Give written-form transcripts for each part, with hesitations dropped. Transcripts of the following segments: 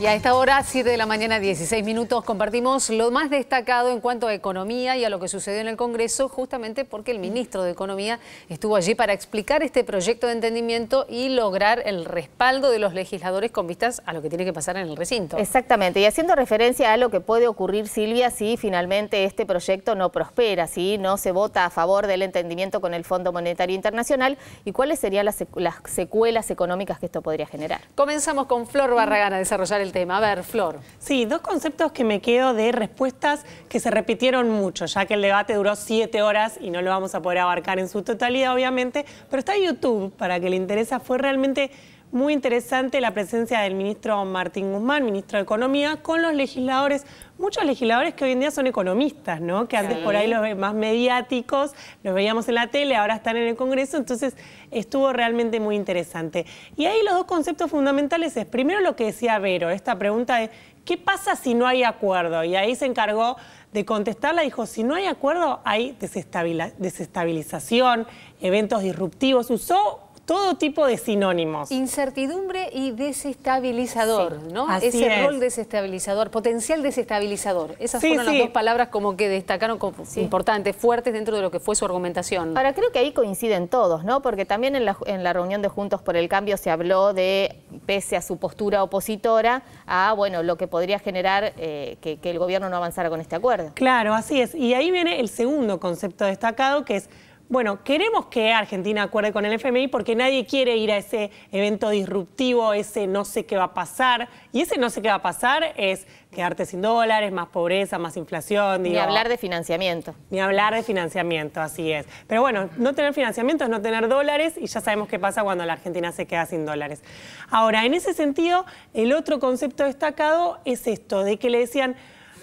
Y a esta hora, 7 de la mañana, 16 minutos, compartimos lo más destacado en cuanto a economía y a lo que sucedió en el Congreso, justamente porque el ministro de Economía estuvo allí para explicar este proyecto de entendimiento y lograr el respaldo de los legisladores con vistas a lo que tiene que pasar en el recinto. Exactamente, y haciendo referencia a lo que puede ocurrir, Silvia, si finalmente este proyecto no prospera, si no se vota a favor del entendimiento con el Fondo Monetario Internacional, y cuáles serían las secuelas económicas que esto podría generar. Comenzamos con Flor Barragán a desarrollar el tema. A ver, Flor. Sí, dos conceptos que me quedo de respuestas que se repitieron mucho, ya que el debate duró 7 horas y no lo vamos a poder abarcar en su totalidad, obviamente, pero está en YouTube, para que le interesa. Fue realmente muy interesante la presencia del ministro Martín Guzmán, ministro de Economía, con los legisladores, muchos legisladores que hoy en día son economistas, ¿no? Que antes por ahí los más mediáticos, los veíamos en la tele, ahora están en el Congreso, entonces estuvo realmente muy interesante. Y ahí los dos conceptos fundamentales es, primero lo que decía Vero, esta pregunta de ¿qué pasa si no hay acuerdo? Y ahí se encargó de contestarla, dijo, si no hay acuerdo hay desestabilización, eventos disruptivos, usó todo tipo de sinónimos. Incertidumbre y desestabilizador, sí, ¿no? Ese rol desestabilizador, potencial desestabilizador. Esas fueron las dos palabras como que destacaron como importantes, fuertes dentro de lo que fue su argumentación. Ahora, creo que ahí coinciden todos, ¿no? Porque también en la reunión de Juntos por el Cambio se habló de, pese a su postura opositora, a, bueno, lo que podría generar que el gobierno no avanzara con este acuerdo. Claro, así es. Y ahí viene el segundo concepto destacado, que es, bueno, queremos que Argentina acuerde con el FMI porque nadie quiere ir a ese evento disruptivo, ese no sé qué va a pasar. Y ese no sé qué va a pasar es quedarte sin dólares, más pobreza, más inflación. Ni hablar de financiamiento. Ni hablar de financiamiento, así es. Pero bueno, no tener financiamiento es no tener dólares y ya sabemos qué pasa cuando la Argentina se queda sin dólares. Ahora, en ese sentido, el otro concepto destacado es esto, de que le decían,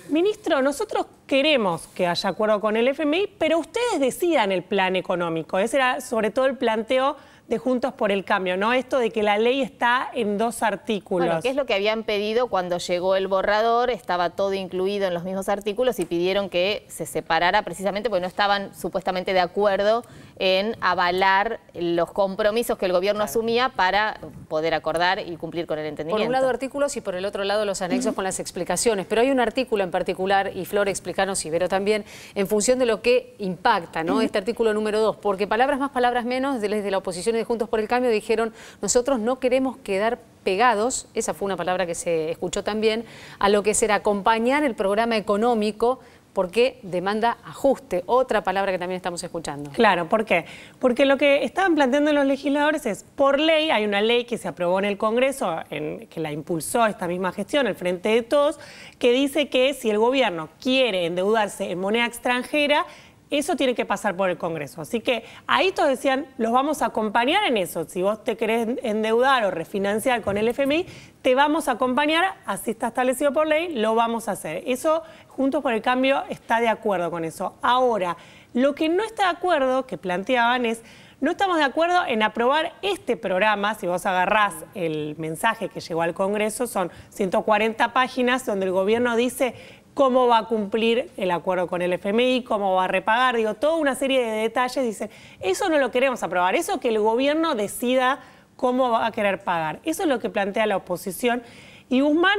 ministro, nosotros queremos que haya acuerdo con el FMI, pero ustedes decidan el plan económico. Ese era sobre todo el planteo de Juntos por el Cambio, ¿no? Esto de que la ley está en 2 artículos. Bueno, que es lo que habían pedido cuando llegó el borrador, estaba todo incluido en los mismos artículos y pidieron que se separara precisamente porque no estaban supuestamente de acuerdo en avalar los compromisos que el gobierno asumía para poder acordar y cumplir con el entendimiento. Por un lado artículos y por el otro lado los anexos con las explicaciones, pero hay un artículo en particular, y Flor, explícanos, y Vero también, en función de lo que impacta, ¿no? Este artículo número 2, porque palabras más, palabras menos, desde la oposición y de Juntos por el Cambio dijeron, nosotros no queremos quedar pegados, esa fue una palabra que se escuchó también, a lo que será acompañar el programa económico, porque demanda ajuste, otra palabra que también estamos escuchando. Claro, ¿por qué? Porque lo que estaban planteando los legisladores es, por ley, hay una ley que se aprobó en el Congreso, que la impulsó esta misma gestión, el Frente de Todos, que dice que si el gobierno quiere endeudarse en moneda extranjera, eso tiene que pasar por el Congreso. Así que ahí todos decían, los vamos a acompañar en eso. Si vos te querés endeudar o refinanciar con el FMI, te vamos a acompañar, así está establecido por ley, lo vamos a hacer. Eso, Juntos por el Cambio está de acuerdo con eso. Ahora, lo que no está de acuerdo, que planteaban es, no estamos de acuerdo en aprobar este programa. Si vos agarrás el mensaje que llegó al Congreso, son 140 páginas donde el gobierno dice cómo va a cumplir el acuerdo con el FMI, cómo va a repagar, digo, toda una serie de detalles. Dicen, eso no lo queremos aprobar, eso que el gobierno decida cómo va a querer pagar. Eso es lo que plantea la oposición. Y Guzmán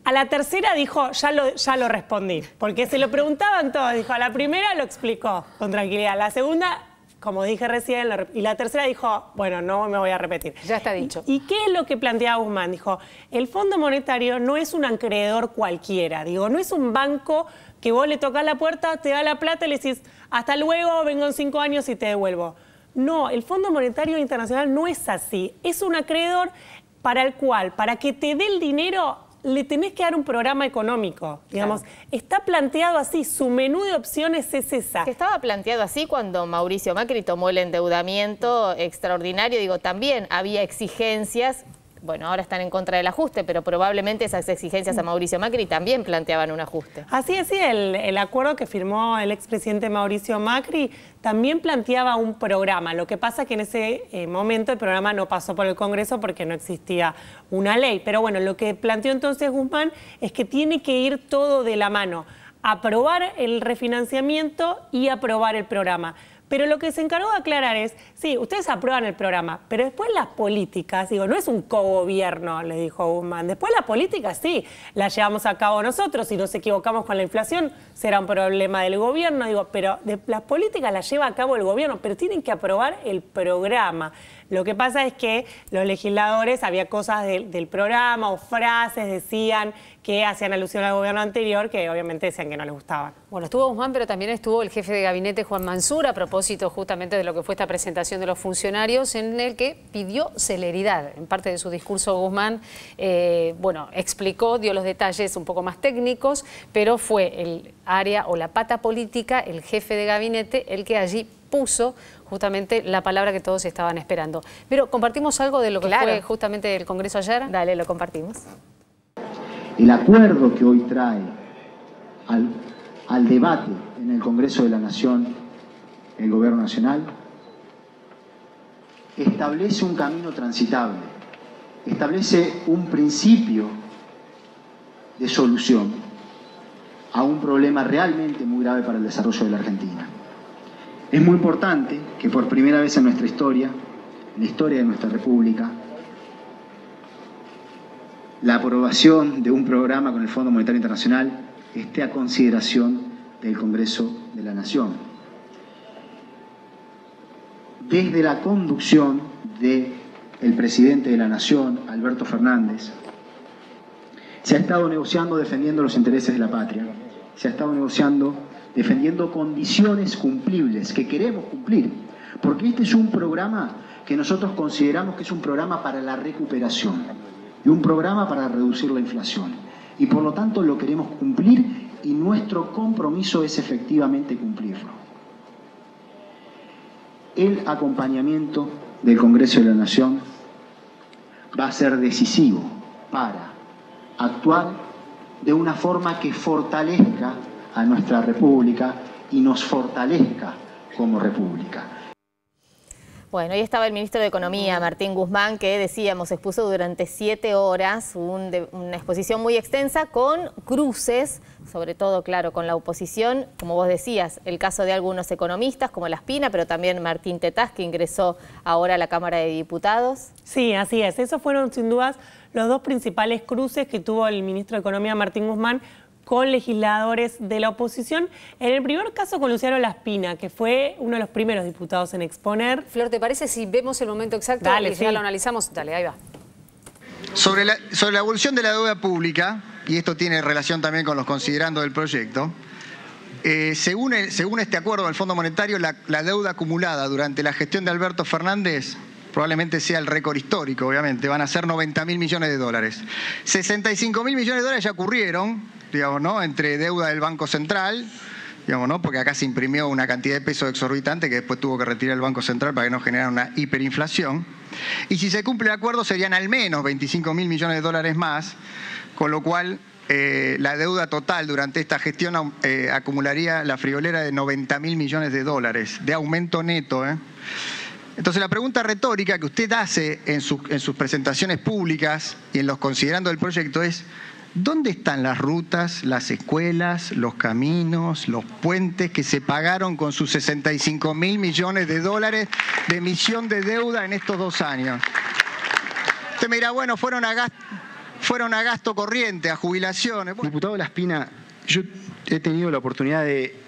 a la tercera dijo, ya lo respondí, porque se lo preguntaban todos. Dijo, a la primera lo explicó con tranquilidad, a la segunda, como dije recién, y la tercera dijo, bueno, no me voy a repetir. Ya está dicho. ¿Y qué es lo que planteaba Guzmán? Dijo, el Fondo Monetario no es un acreedor cualquiera, digo, no es un banco que vos le tocás la puerta, te da la plata y le decís, hasta luego, vengo en 5 años y te devuelvo. No, el Fondo Monetario Internacional no es así, es un acreedor para el cual, para que te dé el dinero, le tenés que dar un programa económico, digamos. Claro. Está planteado así, su menú de opciones es esa. Que estaba planteado así cuando Mauricio Macri tomó el endeudamiento extraordinario, digo, también había exigencias. Bueno, ahora están en contra del ajuste, pero probablemente esas exigencias a Mauricio Macri también planteaban un ajuste. Así es, sí, el acuerdo que firmó el expresidente Mauricio Macri también planteaba un programa. Lo que pasa es que en ese momento el programa no pasó por el Congreso porque no existía una ley. Pero bueno, lo que planteó entonces Guzmán es que tiene que ir todo de la mano. Aprobar el refinanciamiento y aprobar el programa. Pero lo que se encargó de aclarar es, sí, ustedes aprueban el programa, pero después las políticas, digo, no es un cogobierno, le dijo Guzmán, después las políticas sí, las llevamos a cabo nosotros, si nos equivocamos con la inflación será un problema del gobierno, digo, pero las políticas las lleva a cabo el gobierno, pero tienen que aprobar el programa. Lo que pasa es que los legisladores, había cosas del programa o frases, decían que hacían alusión al gobierno anterior, que obviamente decían que no les gustaban. Bueno, estuvo Guzmán, pero también estuvo el jefe de gabinete, Juan Mansur, a propósito justamente de lo que fue esta presentación de los funcionarios, en el que pidió celeridad. En parte de su discurso, Guzmán, bueno, explicó, dio los detalles un poco más técnicos, pero fue el área o la pata política, el jefe de gabinete, el que allí puso justamente la palabra que todos estaban esperando. Pero compartimos algo de lo que fue justamente el Congreso ayer. Dale, lo compartimos. El acuerdo que hoy trae al debate en el Congreso de la Nación el Gobierno Nacional establece un camino transitable, establece un principio de solución a un problema realmente muy grave para el desarrollo de la Argentina. Es muy importante que por primera vez en nuestra historia, en la historia de nuestra República, la aprobación de un programa con el Fondo Monetario Internacional esté a consideración del Congreso de la Nación. Desde la conducción del presidente de la Nación, Alberto Fernández, se ha estado negociando defendiendo los intereses de la patria, se ha estado negociando defendiendo condiciones cumplibles que queremos cumplir, porque este es un programa que nosotros consideramos que es un programa para la recuperación y un programa para reducir la inflación, y por lo tanto lo queremos cumplir y nuestro compromiso es efectivamente cumplirlo. El acompañamiento del Congreso de la Nación va a ser decisivo para actuar de una forma que fortalezca a nuestra República y nos fortalezca como República. Bueno, ahí estaba el ministro de Economía, Martín Guzmán, que decíamos, expuso durante 7 horas una exposición muy extensa con cruces, sobre todo, claro, con la oposición, como vos decías, el caso de algunos economistas como La Espina, pero también Martín Tetaz, que ingresó ahora a la Cámara de Diputados. Sí, así es. Esos fueron sin dudas los dos principales cruces que tuvo el ministro de Economía, Martín Guzmán, con legisladores de la oposición. En el primer caso con Luciano La Espina, que fue uno de los primeros diputados en exponer. Flor, ¿te parece si vemos el momento exacto y ya lo analizamos? Dale, ahí va. Sobre la evolución de la deuda pública, y esto tiene relación también con los considerandos del proyecto, según este acuerdo del Fondo Monetario, la deuda acumulada durante la gestión de Alberto Fernández probablemente sea el récord histórico, obviamente, van a ser 90.000 millones de dólares. 65.000 millones de dólares ya ocurrieron, digamos, ¿no?, entre deuda del Banco Central, digamos, ¿no?, porque acá se imprimió una cantidad de pesos exorbitante que después tuvo que retirar el Banco Central para que no generara una hiperinflación. Y si se cumple el acuerdo serían al menos 25.000 millones de dólares más, con lo cual la deuda total durante esta gestión acumularía la friolera de 90.000 millones de dólares, de aumento neto, Entonces la pregunta retórica que usted hace en sus presentaciones públicas y en los considerandos del proyecto es: ¿dónde están las rutas, las escuelas, los caminos, los puentes que se pagaron con sus 65.000 millones de dólares de emisión de deuda en estos 2 años? Usted me dirá, bueno, fueron a gasto corriente, a jubilaciones. Bueno. Diputado La Espina, yo he tenido la oportunidad de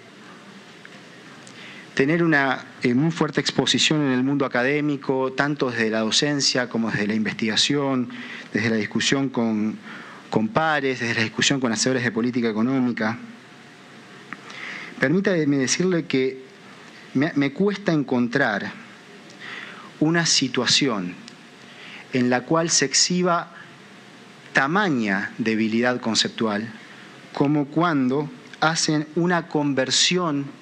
tener una muy fuerte exposición en el mundo académico, tanto desde la docencia como desde la investigación, desde la discusión con pares, desde la discusión con hacedores de política económica. Permítame decirle que me cuesta encontrar una situación en la cual se exhiba tamaña debilidad conceptual como cuando hacen una conversión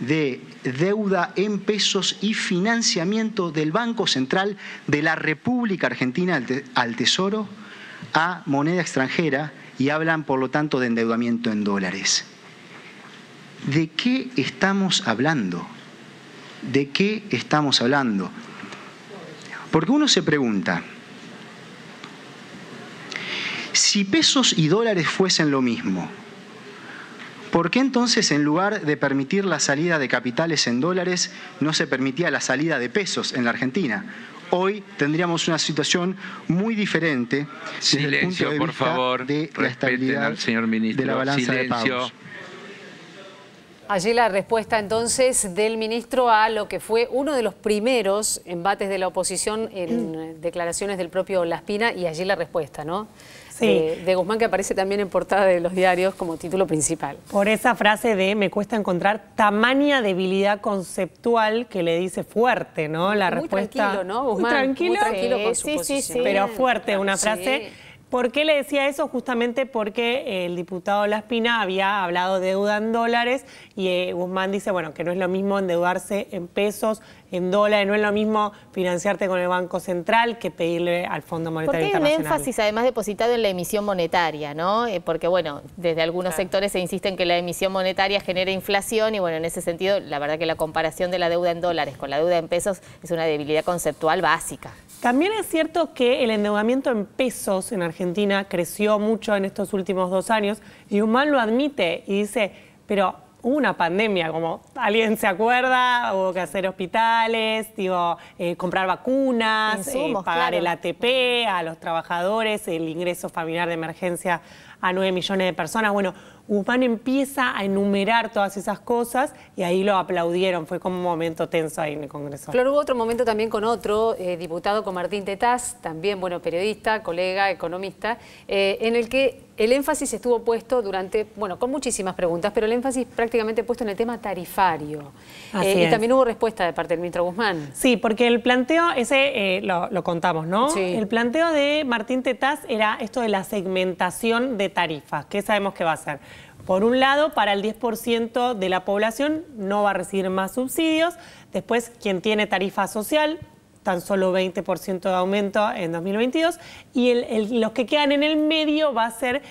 de deuda en pesos y financiamiento del Banco Central de la República Argentina al Tesoro a moneda extranjera y hablan, por lo tanto, de endeudamiento en dólares. ¿De qué estamos hablando? ¿De qué estamos hablando? Porque uno se pregunta, si pesos y dólares fuesen lo mismo, ¿Por qué entonces, en lugar de permitir la salida de capitales en dólares, no se permitía la salida de pesos en la Argentina? Hoy tendríamos una situación muy diferente desde el punto de por vista favor, de la estabilidad al señor ministro. de la balanza de Silencio. pagos. Allí la respuesta entonces del ministro a lo que fue uno de los primeros embates de la oposición en declaraciones del propio Laspina, y allí la respuesta, ¿no? Sí. De Guzmán, que aparece también en portada de los diarios como título principal. Por esa frase de me cuesta encontrar tamaña debilidad conceptual, que le dice fuerte, ¿no? La muy respuesta. Tranquilo, ¿no, Guzmán? Muy tranquilo. Muy tranquilo con su Sí, sí, posición. sí. Pero fuerte, una Sí. frase. ¿Por qué le decía eso? Justamente porque el diputado Laspina había hablado de deuda en dólares y Guzmán dice, bueno, que no es lo mismo endeudarse en pesos, en dólares, no es lo mismo financiarte con el Banco Central que pedirle al Fondo Monetario Porque hay un Internacional. énfasis además depositado en la emisión monetaria, ¿no? Porque bueno, desde algunos sectores se insiste en que la emisión monetaria genera inflación y bueno, en ese sentido, la verdad que la comparación de la deuda en dólares con la deuda en pesos es una debilidad conceptual básica. También es cierto que el endeudamiento en pesos en Argentina creció mucho en estos últimos 2 años y Guzmán lo admite y dice, pero hubo una pandemia, como alguien se acuerda, hubo que hacer hospitales, digo, comprar vacunas, Insumos, pagar claro. el ATP a los trabajadores, el ingreso familiar de emergencia a 9 millones de personas. Bueno, Guzmán empieza a enumerar todas esas cosas y ahí lo aplaudieron, fue como un momento tenso ahí en el Congreso. Flor, hubo otro momento también con otro diputado, con Martín Tetaz, también, bueno, periodista, colega, economista, en el que el énfasis estuvo puesto durante, bueno, con muchísimas preguntas, pero el énfasis prácticamente puesto en el tema tarifario. Así Y es. también hubo respuesta de parte del ministro Guzmán. Sí, porque el planteo, ese lo contamos, ¿no? Sí. El planteo de Martín Tetaz era esto de la segmentación de tarifas. ¿Qué sabemos que va a hacer? Por un lado, para el 10% de la población no va a recibir más subsidios. Después, quien tiene tarifa social, tan solo 20% de aumento en 2022. Y los que quedan en el medio va a ser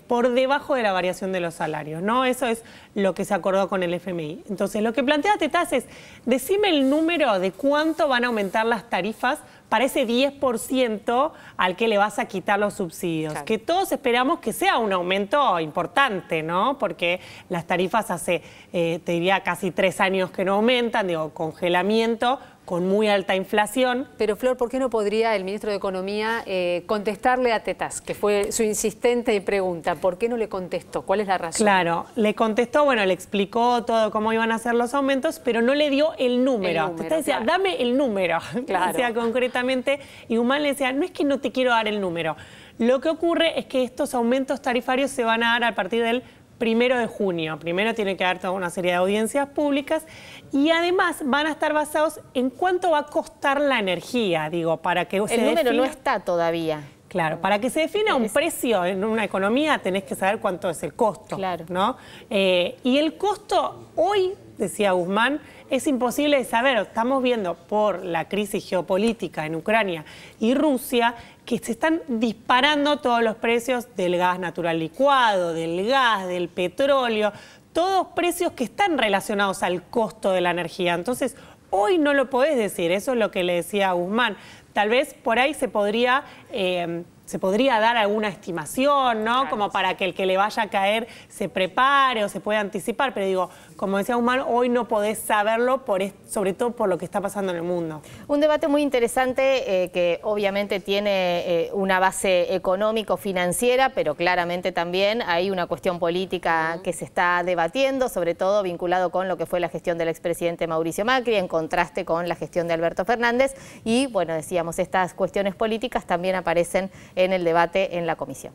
por debajo de la variación de los salarios, ¿no? Eso es lo que se acordó con el FMI. Entonces, lo que plantea Tetaz es, decime el número de cuánto van a aumentar las tarifas para ese 10% al que le vas a quitar los subsidios. Claro. Que todos esperamos que sea un aumento importante, ¿no? Porque las tarifas hace, te diría, casi 3 años que no aumentan, digo, congelamiento, con muy alta inflación. Pero, Flor, ¿por qué no podría el ministro de Economía contestarle a Tetaz, que fue su insistente pregunta? ¿Por qué no le contestó? ¿Cuál es la razón? Claro, le contestó, bueno, le explicó todo cómo iban a ser los aumentos, pero no le dio el número. Tetaz decía, claro. dame el número. Claro. Decía concretamente, y Guzmán le decía, no es que no te quiero dar el número. Lo que ocurre es que estos aumentos tarifarios se van a dar a partir del 1 de junio. Primero tiene que haber toda una serie de audiencias públicas y además van a estar basados en cuánto va a costar la energía, digo, para que se El número no defina- está todavía. Claro, para que se defina un precio en una economía tenés que saber cuánto es el costo, Claro. ¿no? Y el costo hoy, decía Guzmán, es imposible de saber. Estamos viendo por la crisis geopolítica en Ucrania y Rusia que se están disparando todos los precios del gas natural licuado, del gas, del petróleo, todos precios que están relacionados al costo de la energía. Entonces, hoy no lo podés decir, eso es lo que le decía Guzmán. Tal vez por ahí se podría dar alguna estimación, ¿no? Claro. Como para que el que le vaya a caer se prepare o se pueda anticipar. Pero digo, como decía Guzmán, hoy no podés saberlo, sobre todo por lo que está pasando en el mundo. Un debate muy interesante que obviamente tiene una base económico-financiera, pero claramente también hay una cuestión política que se está debatiendo, sobre todo vinculado con lo que fue la gestión del expresidente Mauricio Macri, en contraste con la gestión de Alberto Fernández. Y bueno, decíamos, estas cuestiones políticas también aparecen en el debate en la comisión.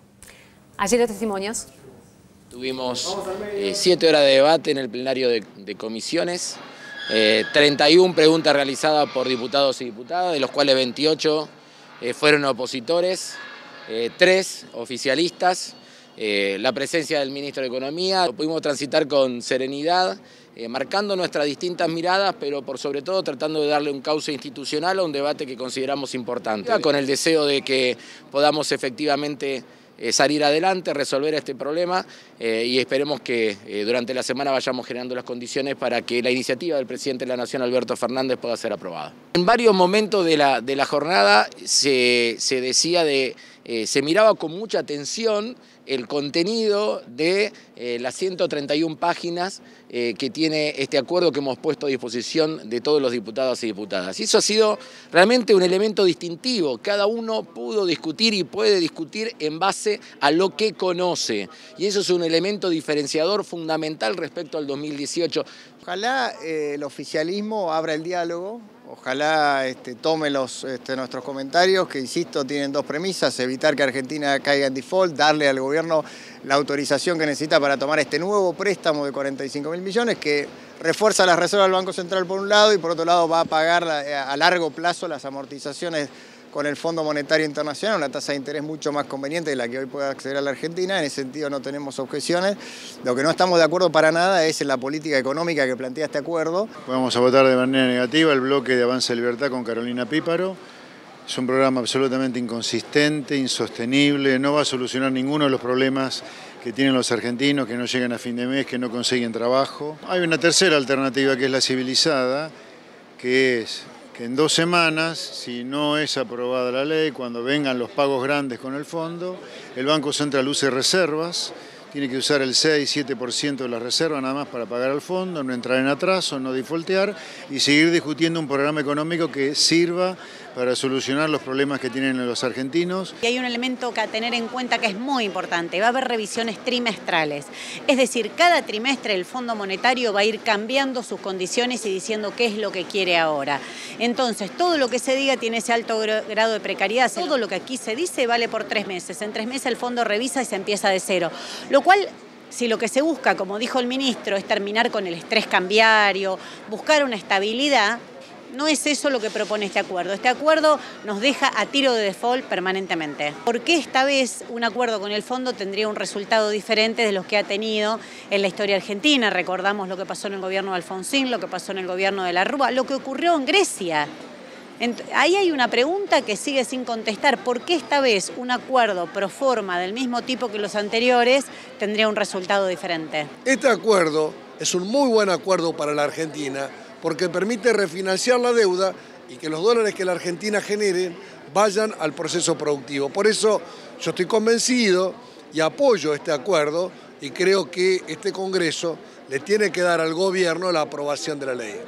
Allí los testimonios. Tuvimos 7 horas de debate en el plenario de comisiones, 31 preguntas realizadas por diputados y diputadas, de los cuales 28 fueron opositores, 3 oficialistas, la presencia del ministro de Economía. Lo pudimos transitar con serenidad, marcando nuestras distintas miradas, pero por sobre todo tratando de darle un cauce institucional a un debate que consideramos importante, con el deseo de que podamos efectivamente salir adelante, resolver este problema y esperemos que durante la semana vayamos generando las condiciones para que la iniciativa del presidente de la Nación, Alberto Fernández, pueda ser aprobada. En varios momentos de la jornada se decía de se miraba con mucha atención el contenido de las 131 páginas que tiene este acuerdo que hemos puesto a disposición de todos los diputados y diputadas. Y eso ha sido realmente un elemento distintivo. Cada uno pudo discutir y puede discutir en base a lo que conoce. Y eso es un elemento diferenciador fundamental respecto al 2018. Ojalá el oficialismo abra el diálogo, ojalá tome nuestros comentarios, que insisto, tienen dos premisas: evitar que Argentina caiga en default, darle al gobierno la autorización que necesita para tomar este nuevo préstamo de 45.000 millones, que refuerza las reservas del Banco Central por un lado y por otro lado va a pagar a largo plazo las amortizaciones con el Fondo Monetario Internacional, una tasa de interés mucho más conveniente de la que hoy puede acceder a la Argentina. En ese sentido no tenemos objeciones. Lo que no estamos de acuerdo para nada es en la política económica que plantea este acuerdo. Vamos a votar de manera negativa el bloque de Avanza Libertad con Carolina Píparo. Es un programa absolutamente inconsistente, insostenible, no va a solucionar ninguno de los problemas que tienen los argentinos, que no llegan a fin de mes, que no consiguen trabajo. Hay una tercera alternativa que es la civilizada, que es que en 2 semanas, si no es aprobada la ley, cuando vengan los pagos grandes con el fondo, el Banco Central use reservas, tiene que usar el 6-7% de las reservas nada más para pagar al fondo, no entrar en atraso, no defaultear y seguir discutiendo un programa económico que sirva para solucionar los problemas que tienen los argentinos. Y hay un elemento que a tener en cuenta que es muy importante: va a haber revisiones trimestrales. Es decir, cada trimestre el Fondo Monetario va a ir cambiando sus condiciones y diciendo qué es lo que quiere ahora. Entonces, todo lo que se diga tiene ese alto grado de precariedad. Todo lo que aquí se dice vale por 3 meses. En 3 meses el fondo revisa y se empieza de cero. Lo cual, si lo que se busca, como dijo el ministro, es terminar con el estrés cambiario, buscar una estabilidad, no es eso lo que propone este acuerdo. Este acuerdo nos deja a tiro de default permanentemente. ¿Por qué esta vez un acuerdo con el fondo tendría un resultado diferente de los que ha tenido en la historia argentina? Recordamos lo que pasó en el gobierno de Alfonsín, lo que pasó en el gobierno de la Rúa, lo que ocurrió en Grecia. Ahí hay una pregunta que sigue sin contestar. ¿Por qué esta vez un acuerdo pro forma del mismo tipo que los anteriores tendría un resultado diferente? Este acuerdo es un muy buen acuerdo para la Argentina, porque permite refinanciar la deuda y que los dólares que la Argentina genere vayan al proceso productivo. Por eso yo estoy convencido y apoyo este acuerdo y creo que este Congreso le tiene que dar al gobierno la aprobación de la ley.